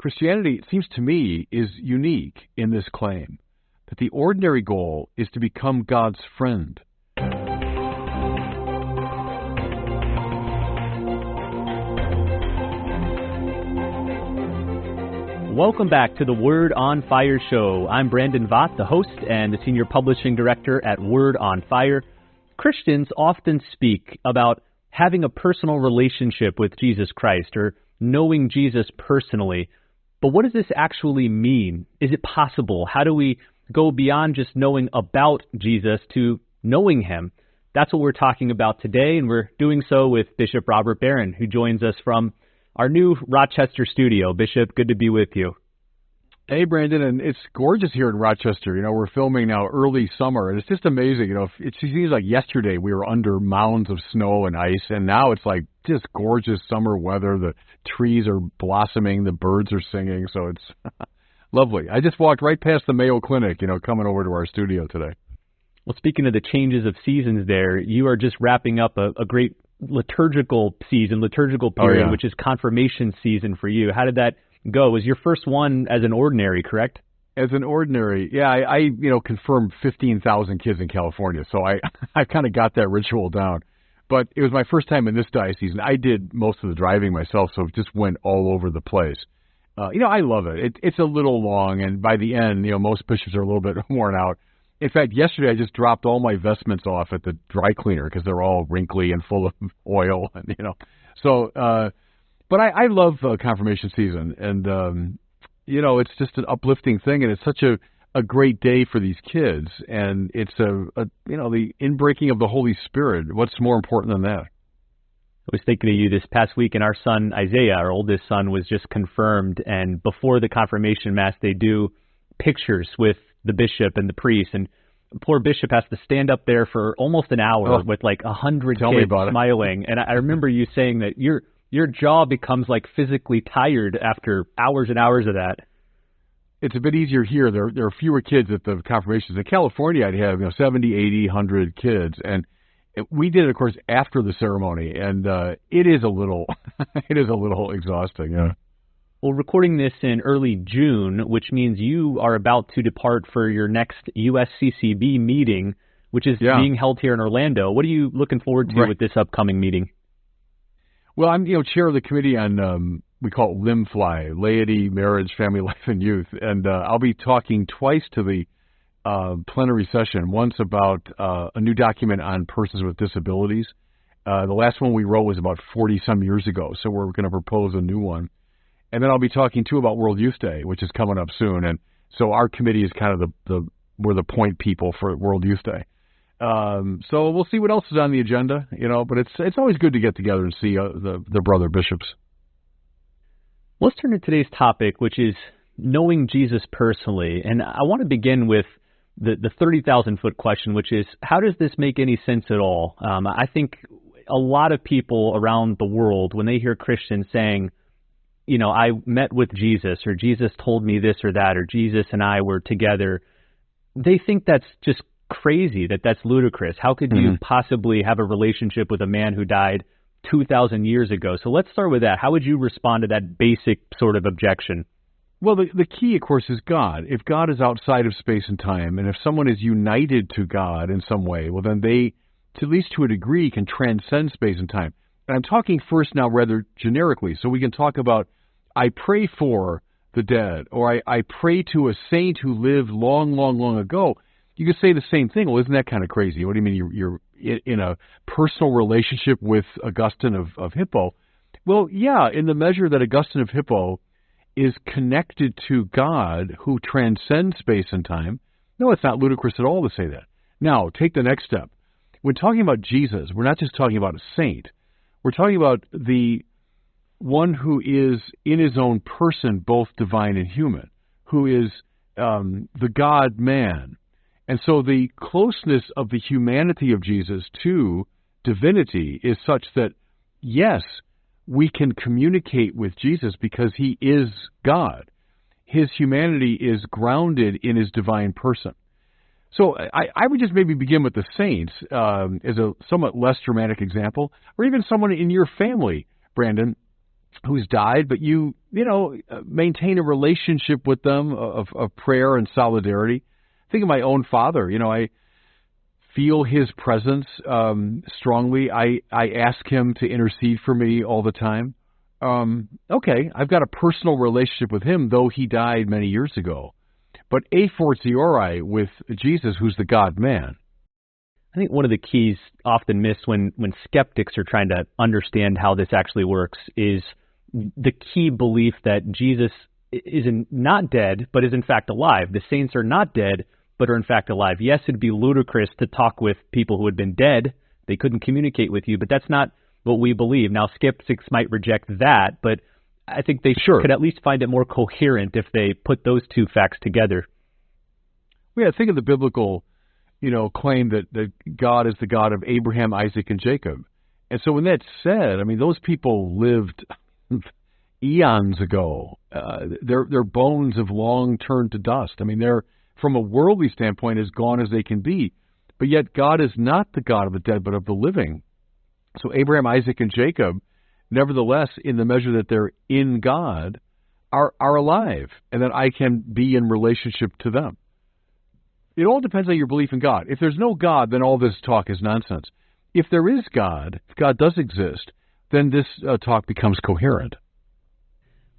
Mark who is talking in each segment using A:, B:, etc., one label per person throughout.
A: Christianity, it seems to me, is unique in this claim that the ordinary goal is to become God's friend.
B: Welcome back to the Word on Fire show. I'm Brandon Vaught, the host and the Senior Publishing Director at Word on Fire. Christians often speak about having a personal relationship with Jesus Christ or knowing Jesus personally. But what does this actually mean? Is it possible? How do we go beyond just knowing about Jesus to knowing him? That's what we're talking about today, and we're doing so with Bishop Robert Barron, who joins us from our new Rochester studio. Bishop, good to be with you.
A: Hey, Brandon, and it's gorgeous here in Rochester. You know, we're filming now early summer, and it's just amazing. You know, it seems like yesterday we were under mounds of snow and ice, and now it's like just gorgeous summer weather. The trees are blossoming, the birds are singing, so it's lovely. I just walked right past the Mayo Clinic, you know, coming over to our studio today.
B: Well, speaking of the changes of seasons there, you are just wrapping up a great liturgical period, which is confirmation season for you. How did that go? It was your first one as an ordinary, correct?
A: As an ordinary, yeah. I confirmed 15,000 kids in California, so I kind of got that ritual down. But it was my first time in this diocese, and I did most of the driving myself, so it just went all over the place. I love it. It's a little long, and by the end, most bishops are a little bit worn out. In fact, yesterday I just dropped all my vestments off at the dry cleaner because they're all wrinkly and full of oil, and So, but I love confirmation season, and it's just an uplifting thing, and it's such a great day for these kids, and it's the inbreaking of the Holy Spirit. What's more important than that?
B: I was thinking of you this past week, and our son Isaiah, our oldest son, was just confirmed, and before the confirmation mass, they do pictures with the bishop and the priest, and poor bishop has to stand up there for almost an hour with like 100 kids smiling. And I remember you saying that your jaw becomes like physically tired after hours and hours of that.
A: It's a bit easier here. There are fewer kids at the confirmations. In California, I'd have 70, 80, 100 kids, and we did it, of course, after the ceremony, and it is a little exhausting. Yeah.
B: Well, recording this in early June, which means you are about to depart for your next USCCB meeting, which is being held here in Orlando. What are you looking forward to with this upcoming meeting?
A: Well, I'm chair of the committee on we call it LIMFLY, Laity, Marriage, Family Life, and Youth, and I'll be talking twice to the plenary session. Once about a new document on persons with disabilities. The last one we wrote was about 40 some years ago, so we're going to propose a new one. And then I'll be talking, too, about World Youth Day, which is coming up soon. And so our committee is kind of we're the point people for World Youth Day. So we'll see what else is on the agenda, but it's always good to get together and see the brother bishops.
B: Let's turn to today's topic, which is knowing Jesus personally. And I want to begin with the 30,000-foot question, which is, how does this make any sense at all? I think a lot of people around the world, when they hear Christians saying, I met with Jesus, or Jesus told me this or that, or Jesus and I were together, they think that's just crazy, that's ludicrous. How could you possibly have a relationship with a man who died 2,000 years ago? So let's start with that. How would you respond to that basic sort of objection?
A: Well, the key, of course, is God. If God is outside of space and time, and if someone is united to God in some way, well, then they, at least to a degree, can transcend space and time. And I'm talking first now rather generically, so we can talk about I pray for the dead, or I pray to a saint who lived long, long, long ago. You could say the same thing. Well, isn't that kind of crazy? What do you mean you're in a personal relationship with Augustine of Hippo? Well, yeah, in the measure that Augustine of Hippo is connected to God who transcends space and time. No, it's not ludicrous at all to say that. Now, take the next step. When talking about Jesus, we're not just talking about a saint. We're talking about the one who is in his own person both divine and human, who is the God-man. And so the closeness of the humanity of Jesus to divinity is such that, yes, we can communicate with Jesus because he is God. His humanity is grounded in his divine person. So I would just maybe begin with the saints as a somewhat less dramatic example, or even someone in your family, Brandon, who's died, but you maintain a relationship with them of prayer and solidarity. Think of my own father. I feel his presence strongly. I ask him to intercede for me all the time. Okay, I've got a personal relationship with him, though he died many years ago. But a fortiori with Jesus, who's the God-man.
B: I think one of the keys often missed when skeptics are trying to understand how this actually works is the key belief that Jesus is not dead, but is in fact alive. The saints are not dead, but are in fact alive. Yes, it'd be ludicrous to talk with people who had been dead. They couldn't communicate with you, but that's not what we believe. Now, skeptics might reject that, but I think they could at least find it more coherent if they put those two facts together.
A: Yeah, think of the biblical claim that God is the God of Abraham, Isaac, and Jacob. And so when that's said, those people lived eons ago. Their bones have long turned to dust. They're, from a worldly standpoint, as gone as they can be. But yet God is not the God of the dead, but of the living. So Abraham, Isaac, and Jacob, nevertheless, in the measure that they're in God, are alive, and that I can be in relationship to them. It all depends on your belief in God. If there's no God, then all this talk is nonsense. If there is God, if God does exist, then this talk becomes coherent.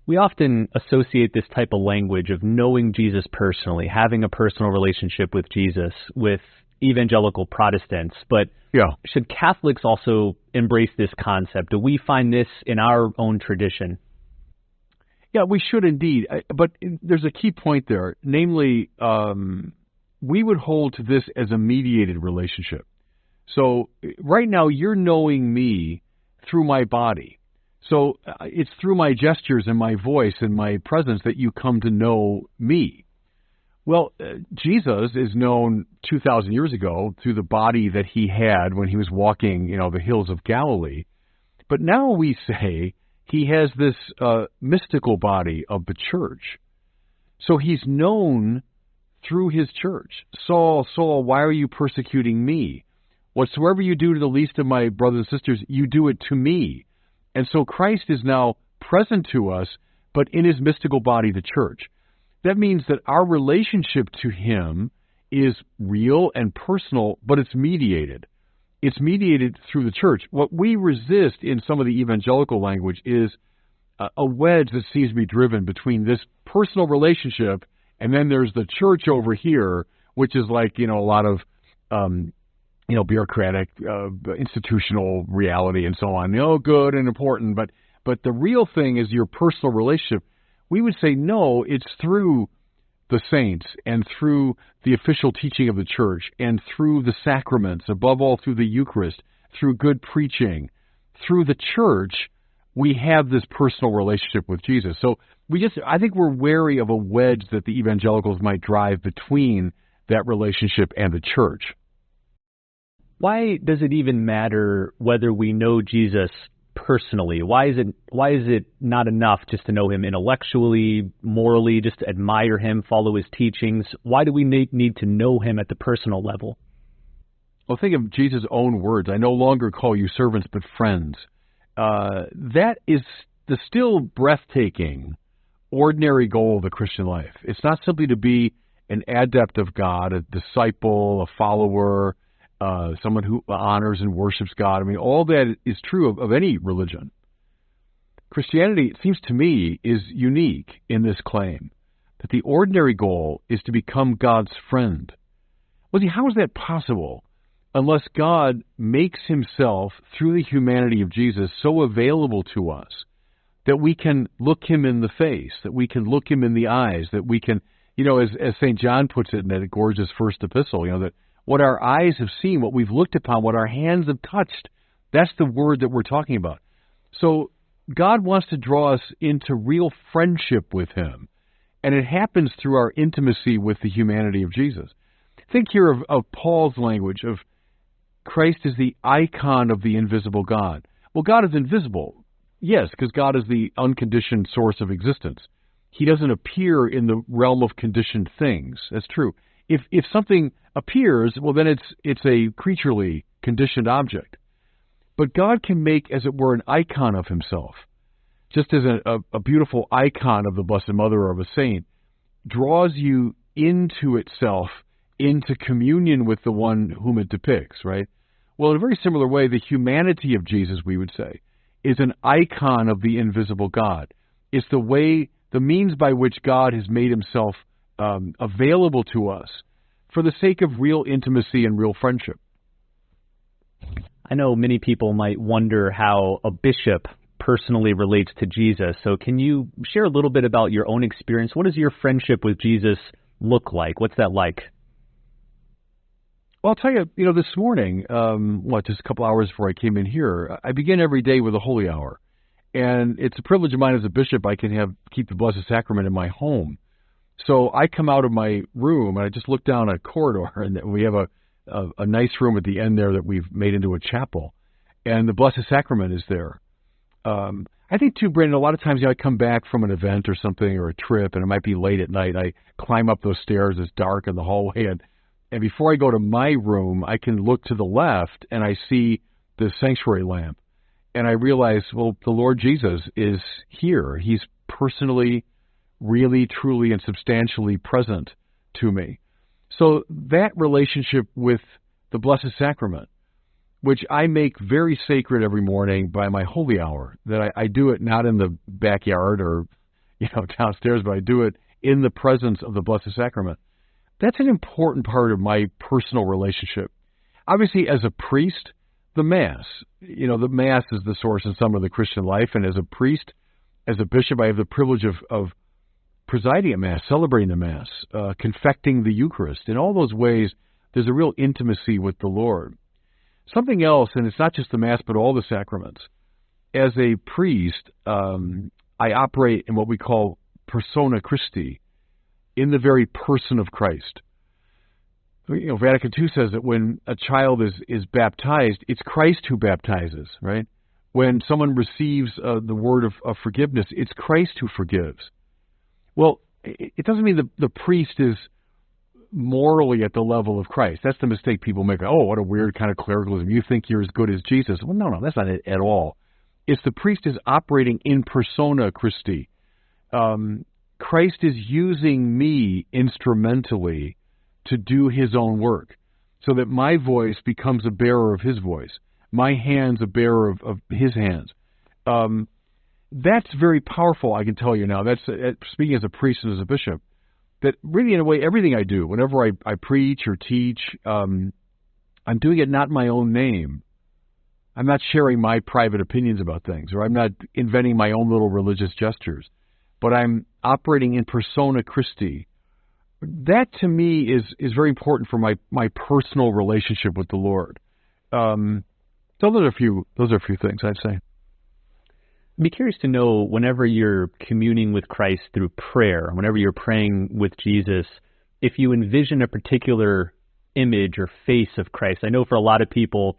B: We often associate this type of language of knowing Jesus personally, having a personal relationship with Jesus, with evangelical Protestants. But should Catholics also embrace this concept? Do we find this in our own tradition?
A: Yeah, we should indeed. But there's a key point there, namely, we would hold to this as a mediated relationship. So right now you're knowing me through my body. So it's through my gestures and my voice and my presence that you come to know me. Well, Jesus is known 2,000 years ago through the body that he had when he was walking, the hills of Galilee. But now we say he has this mystical body of the church. So he's known through his church. Saul, Saul, why are you persecuting me? Whatsoever you do to the least of my brothers and sisters, you do it to me. And so Christ is now present to us, but in his mystical body, the church. That means that our relationship to him is real and personal, but it's mediated. It's mediated through the church. What we resist in some of the evangelical language is a wedge that seems to be driven between this personal relationship and then there's the church over here, which is like, a lot of, bureaucratic, institutional reality and so on. Good and important, but the real thing is your personal relationship. We would say, no, it's through the saints and through the official teaching of the church and through the sacraments, above all through the Eucharist, through good preaching, through the church, we have this personal relationship with Jesus. So I think we're wary of a wedge that the evangelicals might drive between that relationship and the church.
B: Why does it even matter whether we know Jesus personally? Why is it not enough just to know him intellectually, morally, just to admire him, follow his teachings? Why do we need to know him at the personal level?
A: Well, think of Jesus' own words. I no longer call you servants, but friends. That is the still breathtaking, ordinary goal of the Christian life. It's not simply to be an adept of God, a disciple, a follower, someone who honors and worships God. All that is true of any religion. Christianity, it seems to me, is unique in this claim, that the ordinary goal is to become God's friend. Well, see, how is that possible unless God makes himself, through the humanity of Jesus, so available to us that we can look him in the face, that we can look him in the eyes, that we can, as St. John puts it in that gorgeous first epistle, that what our eyes have seen, what we've looked upon, what our hands have touched, that's the word that we're talking about. So God wants to draw us into real friendship with him, and it happens through our intimacy with the humanity of Jesus. Think here of Paul's language of Christ is the icon of the invisible God. Well, God is invisible, yes, because God is the unconditioned source of existence. He doesn't appear in the realm of conditioned things. That's true. If something appears, well, then it's a creaturely conditioned object. But God can make, as it were, an icon of himself. just as a beautiful icon of the Blessed Mother or of a saint, draws you into itself, into communion with the one whom it depicts, right? Well, in a very similar way, the humanity of Jesus, we would say, is an icon of the invisible God. It's the means by which God has made himself available to us for the sake of real intimacy and real friendship.
B: I know many people might wonder how a bishop personally relates to Jesus. So can you share a little bit about your own experience? What does your friendship with Jesus look like? What's that like?
A: Well, I'll tell you, this morning, just a couple hours before I came in here, I begin every day with a holy hour. And it's a privilege of mine as a bishop, I can keep the Blessed Sacrament in my home. So I come out of my room and I just look down a corridor, and we have a nice room at the end there that we've made into a chapel. And the Blessed Sacrament is there. I think too, Brandon, a lot of times I come back from an event or something or a trip, and it might be late at night. I climb up those stairs, it's dark in the hallway, and before I go to my room, I can look to the left and I see the sanctuary lamp. And I realize, well, the Lord Jesus is here. He's personally, really, truly, and substantially present to me. So that relationship with the Blessed Sacrament, which I make very sacred every morning by my holy hour, that I do it not in the backyard or downstairs, but I do it in the presence of the Blessed Sacrament. That's an important part of my personal relationship. Obviously, as a priest, the Mass. The Mass is the source and sum of the Christian life, and as a priest, as a bishop, I have the privilege of presiding at Mass, celebrating the Mass, confecting the Eucharist. In all those ways, there's a real intimacy with the Lord. Something else, and it's not just the Mass, but all the sacraments. As a priest, I operate in what we call persona Christi, in the very person of Christ. Vatican II says that when a child is baptized, it's Christ who baptizes, right? When someone receives the word of forgiveness, it's Christ who forgives. Well, it doesn't mean the priest is morally at the level of Christ. That's the mistake people make. Oh, what a weird kind of clericalism. You think you're as good as Jesus. Well, no, that's not it at all. It's the priest is operating in persona Christi. Christ is using me instrumentally to do his own work, so that my voice becomes a bearer of his voice, my hands a bearer of his hands. That's very powerful, I can tell you now. That's speaking as a priest and as a bishop, that really in a way everything I do, whenever I preach or teach, I'm doing it not in my own name. I'm not sharing my private opinions about things, or I'm not inventing my own little religious gestures, but I'm operating in persona Christi. That to me is very important for my personal relationship with the Lord. So those are a few things I'd say.
B: I'd be curious to know, whenever you're communing with Christ through prayer, whenever you're praying with Jesus, if you envision a particular image or face of Christ. I know for a lot of people,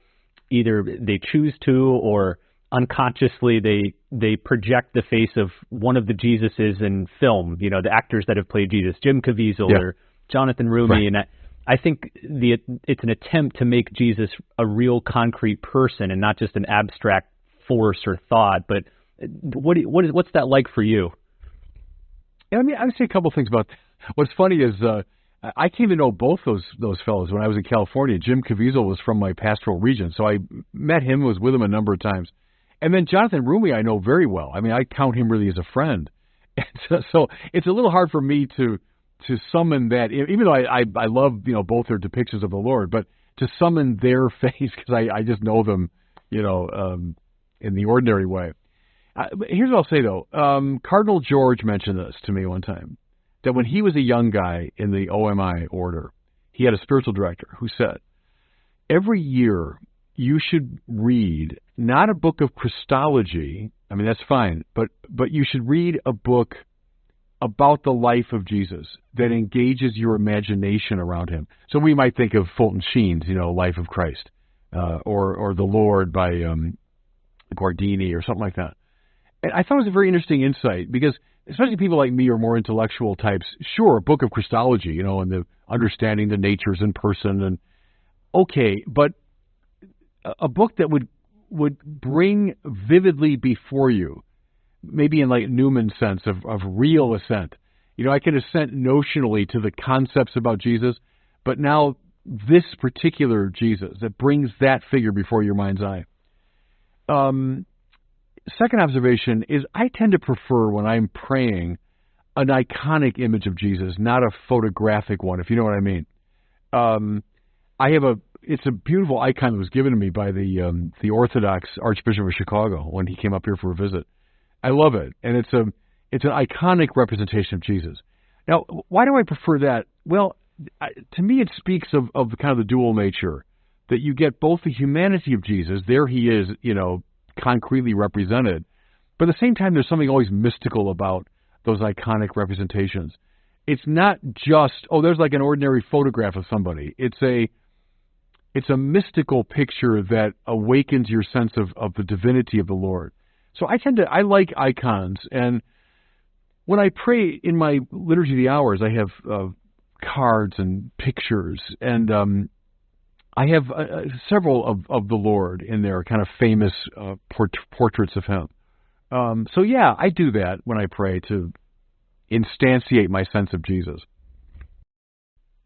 B: either they choose to or unconsciously they project the face of one of the Jesuses in film, the actors that have played Jesus, Jim Caviezel or Jonathan Rumi. Right. And I think it's an attempt to make Jesus a real concrete person and not just an abstract force or thought. But what's that like for you?
A: I would say a couple of things about that. What's funny is I came to know both those fellows when I was in California. Jim Caviezel was from my pastoral region, so I met him, was with him a number of times. And then Jonathan Rumi I know very well. I count him really as a friend. And so it's a little hard for me to summon that, even though I love both their depictions of the Lord, but to summon their face, because I just know them in the ordinary way. Here's what I'll say though. Cardinal George mentioned this to me one time, that when he was a young guy in the OMI order, he had a spiritual director who said, every year you should read not a book of Christology, that's fine, but you should read a book about the life of Jesus that engages your imagination around him. So we might think of Fulton Sheen's, Life of Christ, or The Lord by Guardini or something like that. And I thought it was a very interesting insight, because especially people like me or more intellectual types, sure, a book of Christology, and the understanding the natures in person, and okay, but a book that would bring vividly before you maybe in like Newman's sense of real assent. I can assent notionally to the concepts about Jesus, but now this particular Jesus that brings that figure before your mind's eye. Second observation is I tend to prefer when I'm praying an iconic image of Jesus, not a photographic one, if you know what I mean. It's a beautiful icon that was given to me by the Orthodox Archbishop of Chicago when he came up here for a visit. I love it, and it's an iconic representation of Jesus. Now, why do I prefer that? Well, to me, it speaks of kind of the dual nature, that you get both the humanity of Jesus, there he is, concretely represented, but at the same time, there's something always mystical about those iconic representations. It's not just, there's like an ordinary photograph of somebody. It's a mystical picture that awakens your sense of the divinity of the Lord. So I like icons, and when I pray in my Liturgy of the Hours, I have cards and pictures, and I have several of the Lord in there, kind of famous portraits of him. So yeah, I do that when I pray to instantiate my sense of Jesus.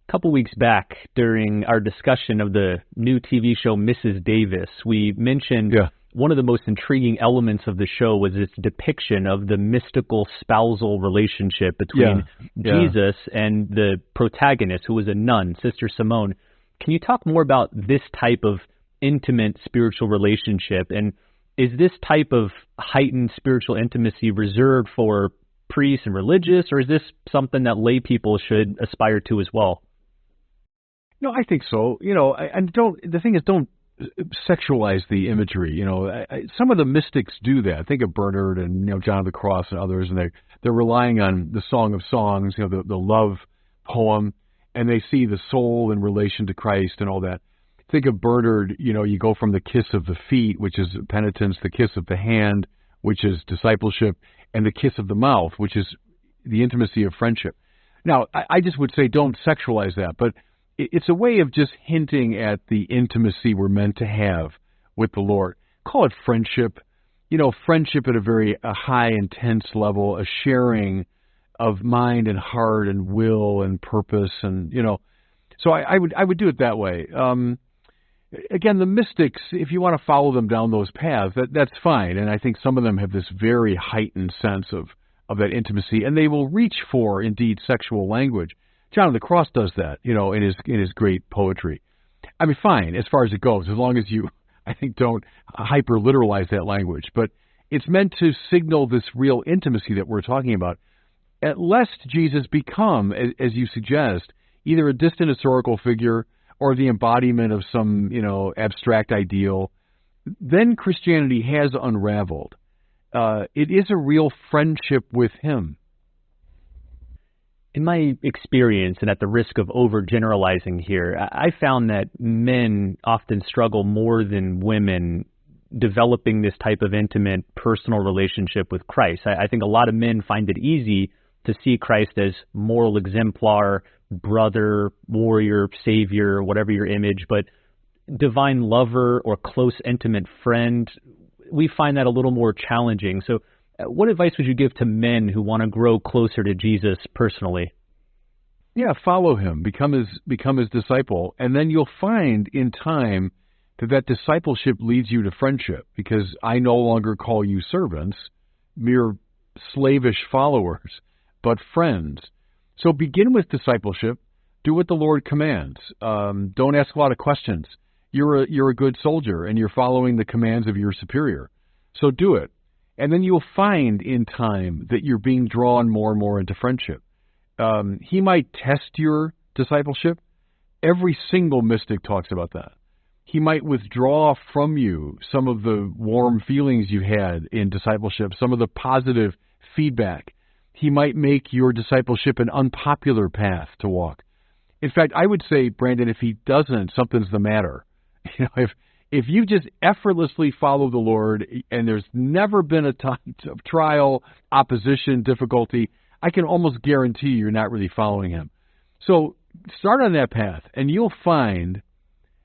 B: A couple weeks back, during our discussion of the new TV show Mrs. Davis, we mentioned one of the most intriguing elements of the show was its depiction of the mystical spousal relationship between Jesus and the protagonist, who was a nun, Sister Simone. Can you talk more about this type of intimate spiritual relationship? And is this type of heightened spiritual intimacy reserved for priests and religious, or is this something that lay people should aspire to as well?
A: No, I think so. The thing is, don't sexualize the imagery. Some of the mystics do that. Think of Bernard and John of the Cross and others, and they're relying on the Song of Songs, the love poem, and they see the soul in relation to Christ and all that. Think of Bernard. You go from the kiss of the feet, which is penitence, the kiss of the hand, which is discipleship, and the kiss of the mouth, which is the intimacy of friendship. Now, I just would say don't sexualize that, but it's a way of just hinting at the intimacy we're meant to have with the Lord. Call it friendship. Friendship at a very high, intense level, a sharing of mind and heart and will and purpose, and So I would do it that way. Again, the mystics, if you want to follow them down those paths, that's fine. And I think some of them have this very heightened sense of that intimacy, and they will reach for, indeed, sexual language. John of the Cross does that, in his great poetry. I mean, fine, as far as it goes, as long as you, I think, don't hyper-literalize that language. But it's meant to signal this real intimacy that we're talking about. Lest Jesus become, as you suggest, either a distant historical figure or the embodiment of some, abstract ideal, then Christianity has unraveled. It is a real friendship with him. In my experience, and at the risk of overgeneralizing here, I found that men often struggle more than women developing this type of intimate personal relationship with Christ. I think a lot of men find it easy to see Christ as moral exemplar, brother, warrior, savior, whatever your image, but divine lover or close intimate friend, we find that a little more challenging. So what advice would you give to men who want to grow closer to Jesus personally? Yeah, follow him, become his disciple, and then you'll find in time that discipleship leads you to friendship, because I no longer call you servants, mere slavish followers, but friends. So begin with discipleship. Do what the Lord commands. Don't ask a lot of questions. You're a good soldier, and you're following the commands of your superior. So do it. And then you'll find in time that you're being drawn more and more into friendship. He might test your discipleship. Every single mystic talks about that. He might withdraw from you some of the warm feelings you had in discipleship, some of the positive feedback. He might make your discipleship an unpopular path to walk. In fact, I would say, Brandon, if he doesn't, something's the matter. If you just effortlessly follow the Lord and there's never been a time of trial, opposition, difficulty, I can almost guarantee you're not really following him. So start on that path, and you'll find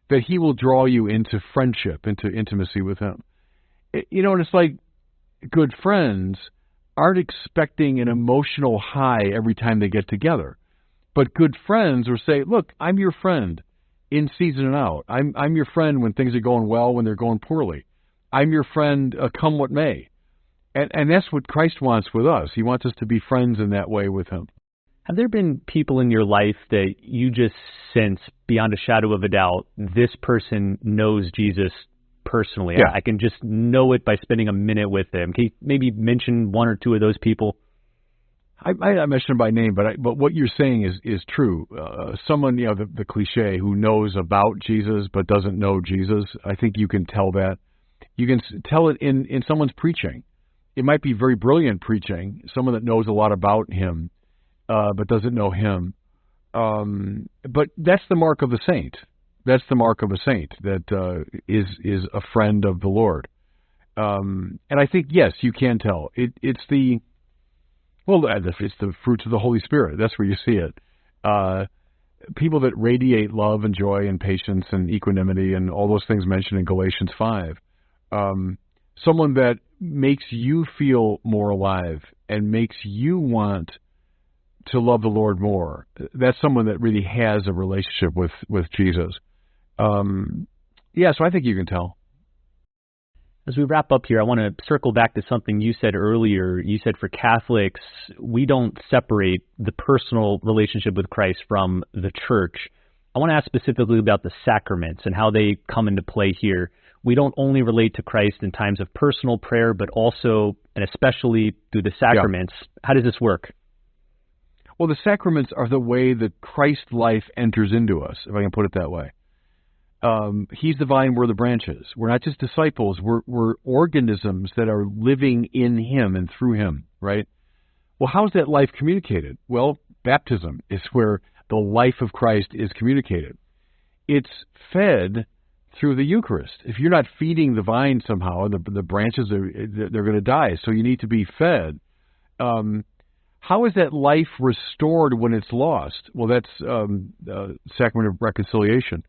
A: that he will draw you into friendship, into intimacy with him. And it's like good friends aren't expecting an emotional high every time they get together. But good friends will say, look, I'm your friend in season and out. I'm your friend when things are going well, when they're going poorly. I'm your friend come what may. And that's what Christ wants with us. He wants us to be friends in that way with him.
B: Have there been people in your life that you just sense beyond a shadow of a doubt, this person knows Jesus personally?
A: Yeah.
B: I can just know it by spending a minute with him. Can you maybe mention one or two of those people?
A: I mentioned by name, but what you're saying is true. Someone, the cliche, who knows about Jesus but doesn't know Jesus, I think you can tell that. You can tell it in someone's preaching. It might be very brilliant preaching, someone that knows a lot about him, but doesn't know him. But that's the mark of a saint. That's the mark of a saint that is a friend of the Lord. And I think, yes, you can tell. It's the fruits of the Holy Spirit. That's where you see it. People that radiate love and joy and patience and equanimity and all those things mentioned in Galatians 5. Someone that makes you feel more alive and makes you want to love the Lord more. That's someone that really has a relationship with Jesus. So I think you can tell.
B: As we wrap up here, I want to circle back to something you said earlier. You said for Catholics, we don't separate the personal relationship with Christ from the church. I want to ask specifically about the sacraments and how they come into play here. We don't only relate to Christ in times of personal prayer, but also and especially through the sacraments. Yeah. How does this work?
A: Well, the sacraments are the way that Christ's life enters into us, if I can put it that way. He's the vine, we're the branches. We're not just disciples. We're organisms that are living in him and through him, right? Well, how's that life communicated? Well, baptism is where the life of Christ is communicated. It's fed through the Eucharist. If you're not feeding the vine somehow, the branches they're going to die. So you need to be fed. How is that life restored when it's lost? Well, that's sacrament of reconciliation.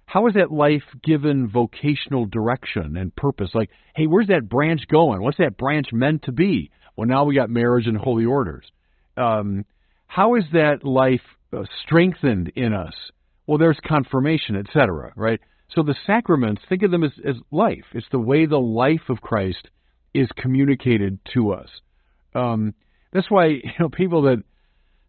A: How is that life given vocational direction and purpose? Like, hey, where's that branch going? What's that branch meant to be? Well, now we got marriage and holy orders. How is that life strengthened in us? Well, there's confirmation, etc., right? So the sacraments, think of them as life. It's the way the life of Christ is communicated to us. That's why, people that,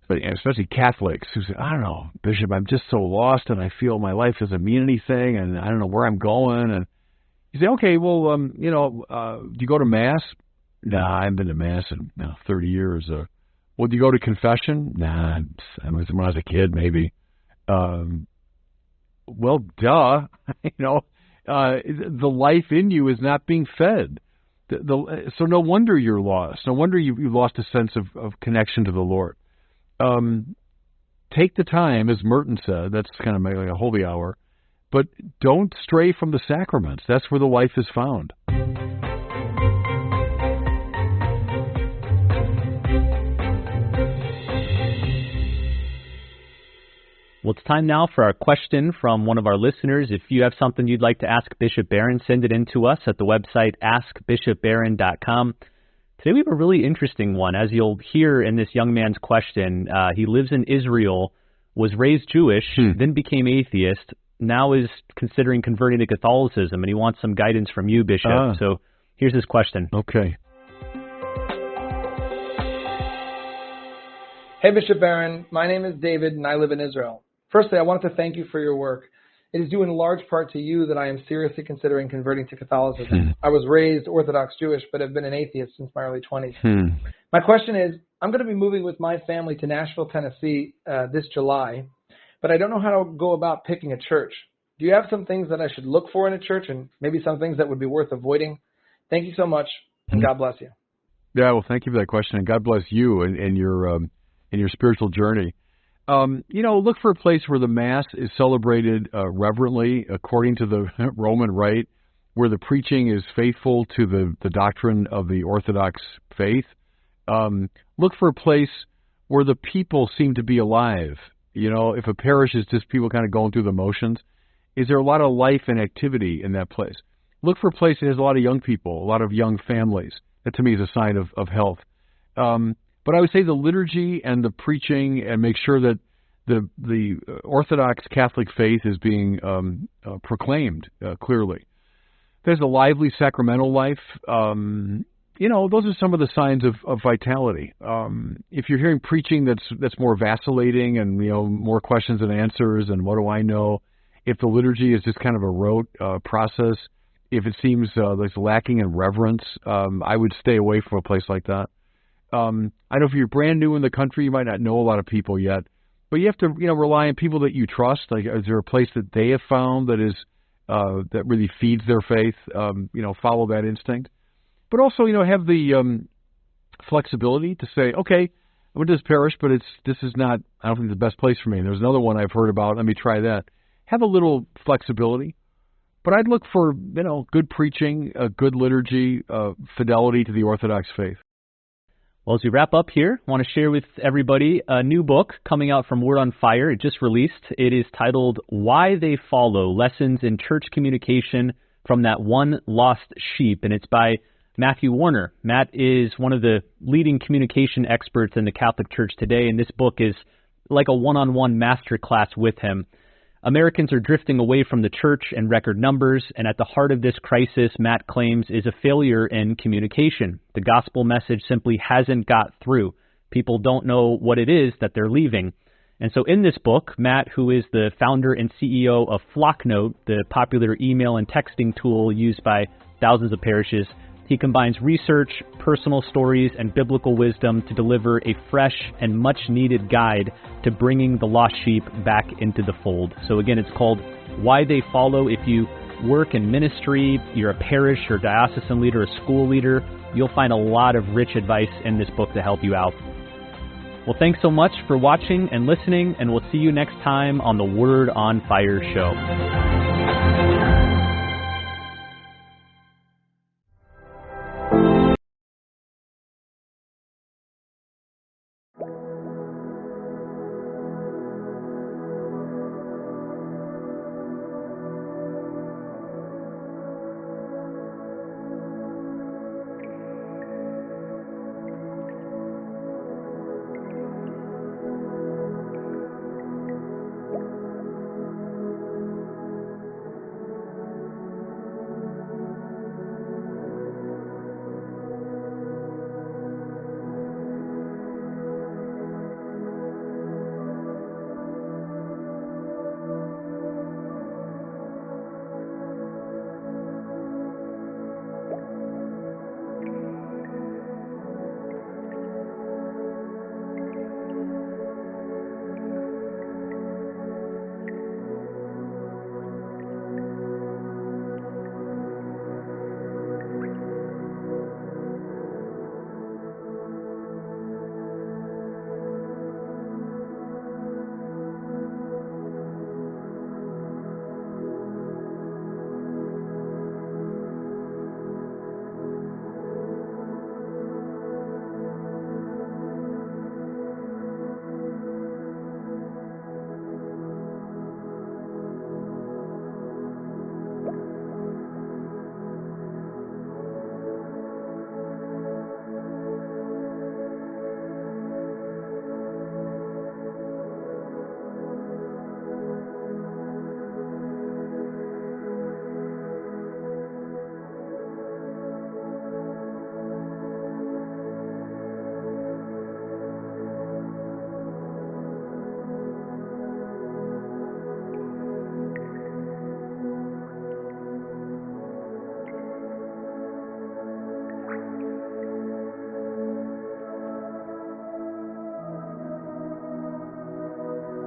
A: especially Catholics, who say, I don't know, Bishop, I'm just so lost and I feel my life doesn't mean anything and I don't know where I'm going. And you say, okay, well, do you go to Mass? Nah, I haven't been to Mass in 30 years. Well, do you go to confession? Nah, when I was a kid, maybe. Well, duh. The life in you is not being fed. So no wonder you're lost. No wonder you've lost a sense of connection to the Lord. Take the time, as Merton said, that's kind of like a holy hour, but don't stray from the sacraments. That's where the life is found.
B: Well, it's time now for our question from one of our listeners. If you have something you'd like to ask Bishop Barron, send it in to us at the website askbishopbarron.com. Today we have a really interesting one. As you'll hear in this young man's question, he lives in Israel, was raised Jewish, then became atheist, now is considering converting to Catholicism, and he wants some guidance from you, Bishop. So here's his question.
A: Okay.
C: Hey, Bishop Barron. My name is David, and I live in Israel. Firstly, I wanted to thank you for your work. It is due in large part to you that I am seriously considering converting to Catholicism. I was raised Orthodox Jewish, but have been an atheist since my early 20s. My question is, I'm going to be moving with my family to Nashville, Tennessee this July, but I don't know how to go about picking a church. Do you have some things that I should look for in a church and maybe some things that would be worth avoiding? Thank you so much, and God bless you.
A: Yeah, well, thank you for that question, and God bless you and your spiritual journey. Look for a place where the Mass is celebrated reverently according to the Roman rite, where the preaching is faithful to the doctrine of the Orthodox faith. Look for a place where the people seem to be alive. If a parish is just people kind of going through the motions, is there a lot of life and activity in that place? Look for a place that has a lot of young people, a lot of young families. That to me is a sign of health. But I would say the liturgy and the preaching, and make sure that the Orthodox Catholic faith is being proclaimed clearly. There's a lively sacramental life. Those are some of the signs of vitality. If you're hearing preaching that's more vacillating and more questions and answers and what do I know, if the liturgy is just kind of a rote process, if it seems like it's lacking in reverence, I would stay away from a place like that. I know if you're brand new in the country, you might not know a lot of people yet, but you have to rely on people that you trust. Like, is there a place that they have found that is that really feeds their faith? Follow that instinct. But also, have the flexibility to say, okay, I went to this parish, but this is not, I don't think, the best place for me. And there's another one I've heard about. Let me try that. Have a little flexibility. But I'd look for, good preaching, a good liturgy, fidelity to the Orthodox faith.
B: Well, as we wrap up here, I want to share with everybody a new book coming out from Word on Fire. It just released. It is titled Why They Follow, Lessons in Church Communication from That One Lost Sheep. And it's by Matthew Warner. Matt is one of the leading communication experts in the Catholic Church today, and this book is like a one-on-one master class with him. Americans are drifting away from the church in record numbers, and at the heart of this crisis, Matt claims, is a failure in communication. The gospel message simply hasn't got through. People don't know what it is that they're leaving. And so in this book, Matt, who is the founder and CEO of Flocknote, the popular email and texting tool used by thousands of parishes, he combines research, personal stories, and biblical wisdom to deliver a fresh and much-needed guide to bringing the lost sheep back into the fold. So again, it's called Why They Follow. If you work in ministry, you're a parish or diocesan leader, a school leader, you'll find a lot of rich advice in this book to help you out. Well, thanks so much for watching and listening, and we'll see you next time on the Word on Fire show.